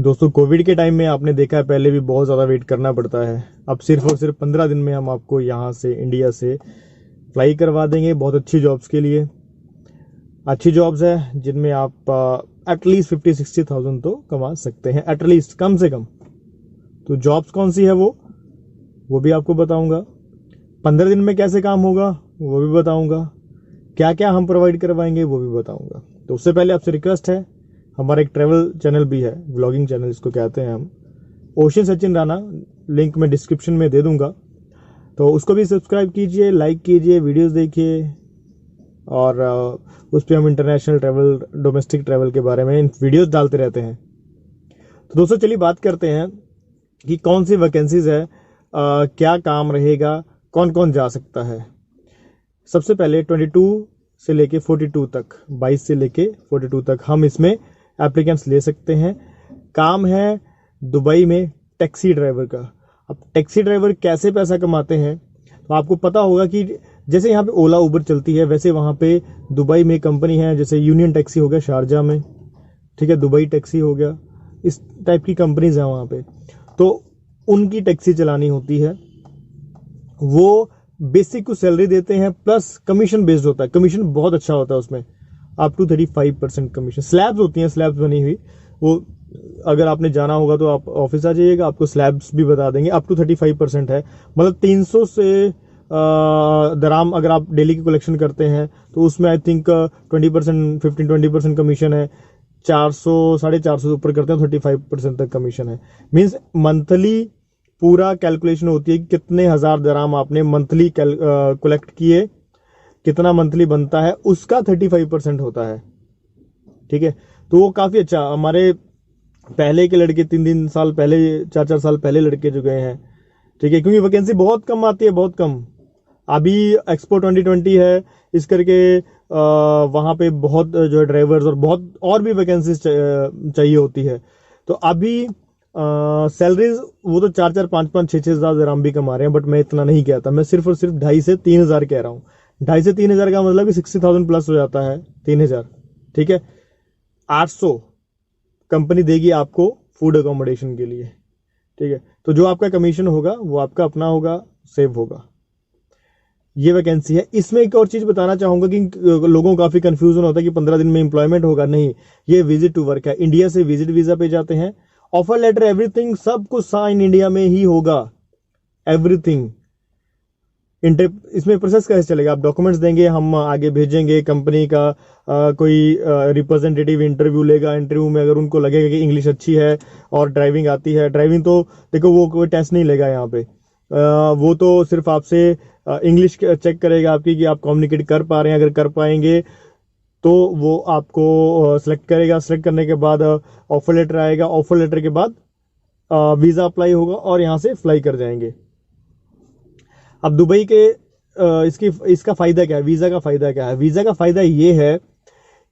दोस्तों कोविड के टाइम में आपने देखा है पहले भी बहुत ज़्यादा वेट करना पड़ता है। अब सिर्फ और सिर्फ 15 दिन में हम आपको यहाँ से इंडिया से फ्लाई करवा देंगे बहुत अच्छी जॉब्स के लिए। अच्छी जॉब्स है जिनमें आप एटलीस्ट 50-60 थाउजेंड तो कमा सकते हैं, एटलीस्ट कम से कम। तो जॉब्स कौन सी है वो भी आपको बताऊंगा। 15 दिन में कैसे काम होगा वो भी बताऊंगा। क्या क्या हम प्रोवाइड करवाएंगे वो भी बताऊंगा। तो उससे पहले आपसे रिक्वेस्ट है, हमारा एक ट्रैवल चैनल भी है, व्लॉगिंग चैनल इसको कहते हैं हम, ओशन सचिन राणा, लिंक मैं डिस्क्रिप्शन में दे दूंगा। तो उसको भी सब्सक्राइब कीजिए, लाइक कीजिए, वीडियोस देखिए। और उस पर हम इंटरनेशनल ट्रैवल, डोमेस्टिक ट्रैवल के बारे में वीडियोस डालते रहते हैं। तो दोस्तों चलिए बात करते हैं कि कौन सी वैकेंसीज है, क्या काम रहेगा, कौन कौन जा सकता है। सबसे पहले 22 से लेके 42 तक, 22 से लेके 42 तक हम इसमें एप्लीकेंट्स ले सकते हैं। काम है दुबई में टैक्सी ड्राइवर का। अब टैक्सी ड्राइवर कैसे पैसा कमाते हैं, तो आपको पता होगा कि जैसे यहाँ पे ओला उबर चलती है, वैसे वहाँ पे दुबई में कंपनी है, जैसे यूनियन टैक्सी हो गया शारजा में, ठीक है, दुबई टैक्सी हो गया, इस टाइप की कंपनीज हैं वहाँ पे। तो उनकी टैक्सी चलानी होती है। वो बेसिक को सैलरी देते हैं, प्लस कमीशन बेस्ड होता है। कमीशन बहुत अच्छा होता है उसमें, अप टू 35% कमीशन। स्लैब्स होती हैं, स्लैब्स बनी हुई, वो अगर आपने जाना होगा तो आप ऑफिस आ जाइएगा, आपको स्लैब्स भी बता देंगे। अप टू 35% है, मतलब 300 से दराम अगर आप डेली की कलेक्शन करते हैं तो उसमें आई थिंक 20%, 15-20% कमीशन है। 400, 450 से ऊपर करते हैं 35% तक कमीशन है। मीन्स मंथली पूरा कैलकुलेशन होती है कि कितने हजार दराम आपने मंथली कलेक्ट किए, कितना मंथली बनता है, उसका 35% होता है। ठीक है, तो वो काफी अच्छा। हमारे पहले के लड़के 3-3 साल पहले, 4-4 साल पहले लड़के जो गए हैं, ठीक है, क्योंकि वैकेंसी बहुत कम आती है, बहुत कम। अभी एक्सपो 2020 है, इस करके वहां पे बहुत जो है ड्राइवर्स और बहुत और भी वैकेंसीज चाहिए होती है। तो अभी सैलरीज वो तो 4-4, 5-5, 6-6 हजार दराम भी कमा रहे हैं, बट मैं इतना नहीं कहता। मैं सिर्फ और सिर्फ 2.5 से 3 हजार कह रहा हूँ। 2.5 से 3 हजार का मतलब कि 60,000 प्लस हो जाता है 3 हजार। ठीक है, 800 कंपनी देगी आपको फूड अकोमोडेशन के लिए। ठीक है, तो जो आपका कमीशन होगा वो आपका अपना होगा, सेव होगा। ये वैकेंसी है। इसमें एक और चीज बताना चाहूंगा कि लोगों को काफी कंफ्यूजन होता है कि 15 दिन में एम्प्लॉयमेंट होगा। नहीं, ये विजिट टू वर्क है। इंडिया से विजिट वीजा पे जाते हैं, ऑफर लेटर एवरीथिंग सब कुछ साइन इंडिया में ही होगा, एवरीथिंग। इसमें प्रोसेस कैसे चलेगा, आप डॉक्यूमेंट्स देंगे, हम आगे भेजेंगे। कंपनी का कोई रिप्रेजेंटेटिव इंटरव्यू लेगा। इंटरव्यू में अगर उनको लगेगा कि इंग्लिश अच्छी है और ड्राइविंग आती है, ड्राइविंग तो देखो वो कोई टेस्ट नहीं लेगा यहाँ पे, वो तो सिर्फ आपसे इंग्लिश चेक करेगा आपकी कि आप कम्युनिकेट कर पा रहे हैं। अगर कर पाएंगे तो वो आपको सिलेक्ट करेगा। सिलेक्ट करने के बाद ऑफर लेटर आएगा। ऑफर लेटर के बाद वीजा अप्लाई होगा और यहाँ से फ्लाई कर जाएंगे। अब दुबई के इसका फायदा क्या है, वीजा का फायदा क्या है? वीजा का फायदा ये है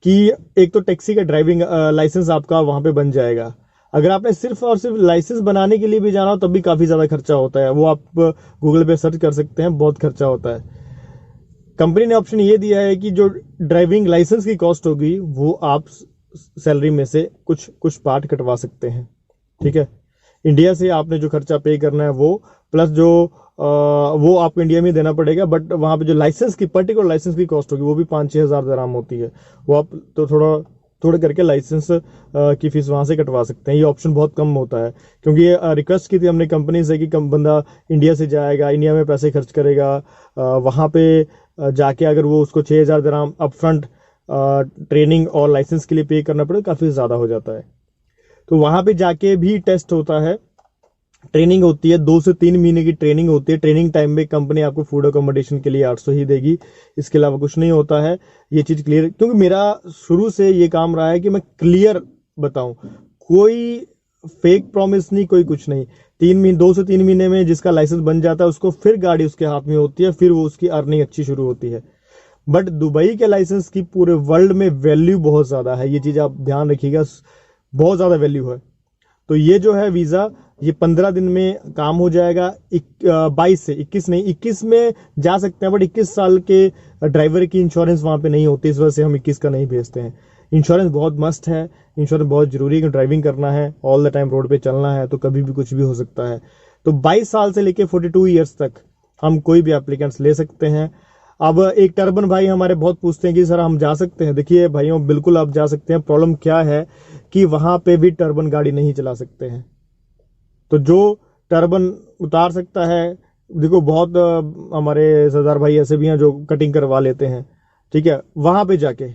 कि एक तो टैक्सी का ड्राइविंग लाइसेंस आपका वहां पे बन जाएगा। अगर आपने सिर्फ और सिर्फ लाइसेंस बनाने के लिए भी जाना हो तब भी काफी ज्यादा खर्चा होता है, वो आप गूगल पे सर्च कर सकते हैं, बहुत खर्चा होता है। कंपनी ने ऑप्शन ये दिया है कि जो ड्राइविंग लाइसेंस की कॉस्ट होगी वो आप सैलरी में से कुछ पार्ट कटवा सकते हैं। ठीक है, इंडिया से आपने जो खर्चा पे करना है वो, प्लस जो वो आपको इंडिया में देना पड़ेगा। बट वहां पे जो लाइसेंस की, पर्टिकुलर लाइसेंस की कॉस्ट होगी वो भी 5-6 हजार दराम होती है। वो आप तो थोड़ा करके लाइसेंस की फीस वहां से कटवा सकते हैं। ये ऑप्शन बहुत कम होता है, क्योंकि ये रिक्वेस्ट की थी हमने कंपनी से कि बंदा इंडिया से जाएगा, इंडिया में पैसे खर्च करेगा, वहां पे जाके अगर वो उसको 6 हजार दराम अपफ्रंट ट्रेनिंग और लाइसेंस के लिए पे करना पड़े, काफी ज्यादा हो जाता है। तो वहां पे जाके भी टेस्ट होता है, ट्रेनिंग होती है, 2 से 3 महीने की ट्रेनिंग होती है। ट्रेनिंग टाइम में कंपनी आपको फूड अकोमोडेशन के लिए 800 ही देगी, इसके अलावा कुछ नहीं होता है। ये चीज क्लियर, क्योंकि मेरा शुरू से ये काम रहा है कि मैं क्लियर बताऊं, कोई फेक प्रॉमिस नहीं, कोई कुछ नहीं। 2 से 3 महीने में जिसका लाइसेंस बन जाता है उसको फिर गाड़ी उसके हाथ में होती है, फिर वो उसकी अर्निंग अच्छी शुरू होती है। बट दुबई के लाइसेंस की पूरे वर्ल्ड में वैल्यू बहुत ज्यादा है, ये चीज आप ध्यान रखिएगा, बहुत ज्यादा वैल्यू है। तो ये जो है वीजा, ये 15 दिन में काम हो जाएगा। 22 से 21 नहीं, 21 में जा सकते हैं, बट 21 साल के ड्राइवर की इंश्योरेंस वहां पे नहीं होती, इस वजह से हम 21 का नहीं भेजते हैं। इंश्योरेंस बहुत मस्ट है, इंश्योरेंस बहुत जरूरी है। ड्राइविंग करना है, ऑल द टाइम रोड पे चलना है, तो कभी भी कुछ भी हो सकता है। तो 22 साल से लेके 42 ईयर्स तक हम कोई भी एप्लीकेंट्स ले सकते हैं। अब एक टर्बन भाई हमारे बहुत पूछते हैं कि सर हम जा सकते हैं। देखिए भाइयों, बिल्कुल आप जा सकते हैं। प्रॉब्लम क्या है कि वहां पे भी टर्बन गाड़ी नहीं चला सकते हैं। तो जो टर्बन उतार सकता है, देखो बहुत हमारे सरदार भाई ऐसे भी हैं जो कटिंग करवा लेते हैं, ठीक है, वहां पे जाके।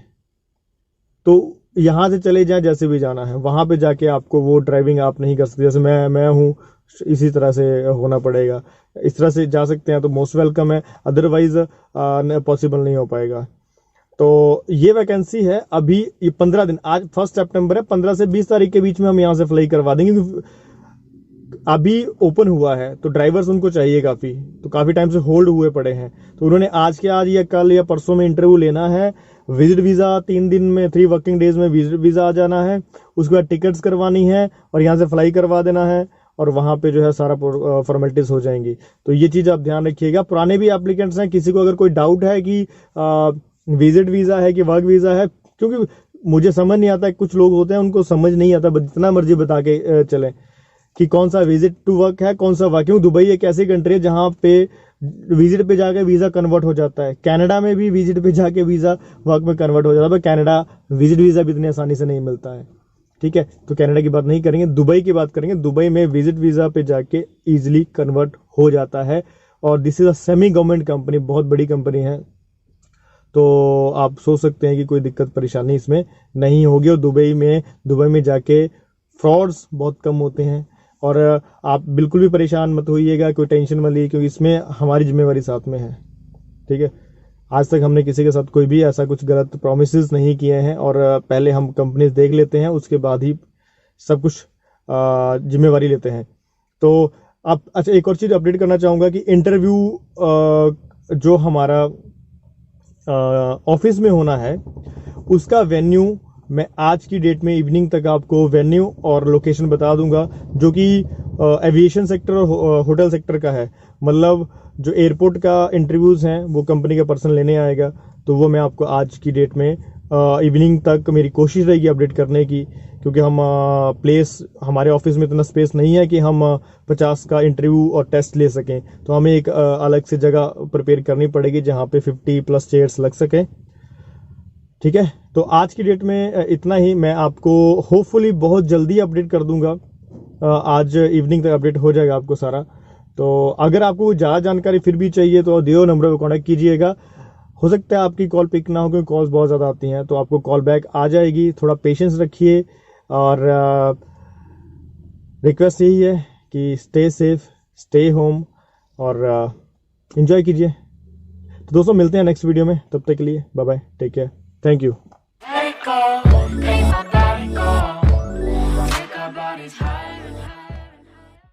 तो यहां से चले जाएं, जैसे भी जाना है वहां पे जाके आपको वो ड्राइविंग आप नहीं कर सकते। जैसे मैं हूं, इसी तरह से होना पड़ेगा। इस तरह से जा सकते हैं तो मोस्ट वेलकम है, अदरवाइज पॉसिबल नहीं हो पाएगा। तो ये वैकेंसी है अभी, ये 15 दिन, आज 1 सितंबर है, 15 से 20 तारीख के बीच में हम यहाँ से फ्लाई करवा देंगे, क्योंकि अभी ओपन हुआ है तो ड्राइवर्स उनको चाहिए काफी, तो काफी टाइम से होल्ड हुए पड़े हैं। तो उन्होंने आज के आज या कल या परसों में इंटरव्यू लेना है। विजिट वीजा 3 दिन में, 3 वर्किंग डेज में विजिट वीजा आ जाना है। उसके बाद टिकट्स करवानी है और यहाँ से फ्लाई करवा देना है, और वहां पे जो है सारा फॉर्मेलिटीज हो जाएंगी। तो ये चीज आप ध्यान रखिएगा। पुराने भी एप्लीकेंट्स हैं, किसी को अगर कोई डाउट है कि विजिट वीजा है कि वर्क वीजा है, क्योंकि मुझे समझ नहीं आता, कुछ लोग होते हैं उनको समझ नहीं आता, जितना मर्जी बता के चले कि कौन सा विजिट टू वर्क है, कौन सा वर्क। क्यों, दुबई एक ऐसी कंट्री है जहां पे विजिट पे जाके वीजा कन्वर्ट हो जाता है। कनाडा में भी विजिट पे जाके वीजा वर्क में कन्वर्ट हो जाता है, पर कनाडा विजिट वीजा भी इतनी आसानी से नहीं मिलता है, ठीक है। तो कनाडा की बात नहीं करेंगे, दुबई की बात करेंगे। दुबई में विजिट वीजा पे जाके इजिली कन्वर्ट हो जाता है, और this is a semi government company, बहुत बड़ी कंपनी है। तो आप सोच सकते हैं कि कोई दिक्कत परेशानी इसमें नहीं होगी। और दुबई में जाके फ्रॉड्स बहुत कम होते हैं। और आप बिल्कुल भी परेशान मत होइएगा, कोई टेंशन मत लीजिए, क्योंकि इसमें हमारी जिम्मेवारी साथ में है, ठीक है। आज तक हमने किसी के साथ कोई भी ऐसा कुछ गलत प्रोमिस नहीं किए हैं, और पहले हम कंपनीज देख लेते हैं, उसके बाद ही सब कुछ जिम्मेवारी लेते हैं। तो आप, अच्छा एक और चीज़ अपडेट करना चाहूँगा कि इंटरव्यू जो हमारा ऑफिस में होना है, उसका वेन्यू मैं आज की डेट में इवनिंग तक आपको वेन्यू और लोकेशन बता दूंगा, जो कि एविएशन सेक्टर और होटल सेक्टर का है। मतलब जो एयरपोर्ट का इंटरव्यूज़ हैं वो कंपनी का पर्सन लेने आएगा, तो वो मैं आपको आज की डेट में इवनिंग तक, मेरी कोशिश रहेगी अपडेट करने की, क्योंकि हम प्लेस, हमारे ऑफिस में इतना स्पेस नहीं है कि हम 50 का इंटरव्यू और टेस्ट ले सकें। तो हमें एक अलग से जगह प्रिपेयर करनी पड़ेगी जहाँ पे 50+ चेयर्स लग सकें, ठीक है। तो आज की डेट में इतना ही। मैं आपको होपफुली बहुत जल्दी अपडेट कर दूंगा, आज इवनिंग तक अपडेट हो जाएगा आपको सारा। तो अगर आपको ज़्यादा जानकारी फिर भी चाहिए तो दिए नंबर पर कॉन्टैक्ट कीजिएगा। हो सकता है आपकी कॉल पिक ना हो, क्योंकि कॉल्स बहुत ज़्यादा आती हैं, तो आपको कॉल बैक आ जाएगी। थोड़ा पेशेंस रखिए, और रिक्वेस्ट यही है कि स्टे सेफ, स्टे होम, और एंजॉय कीजिए। तो दोस्तों मिलते हैं नेक्स्ट वीडियो में, तब तक के लिए bye bye, take care, thank you.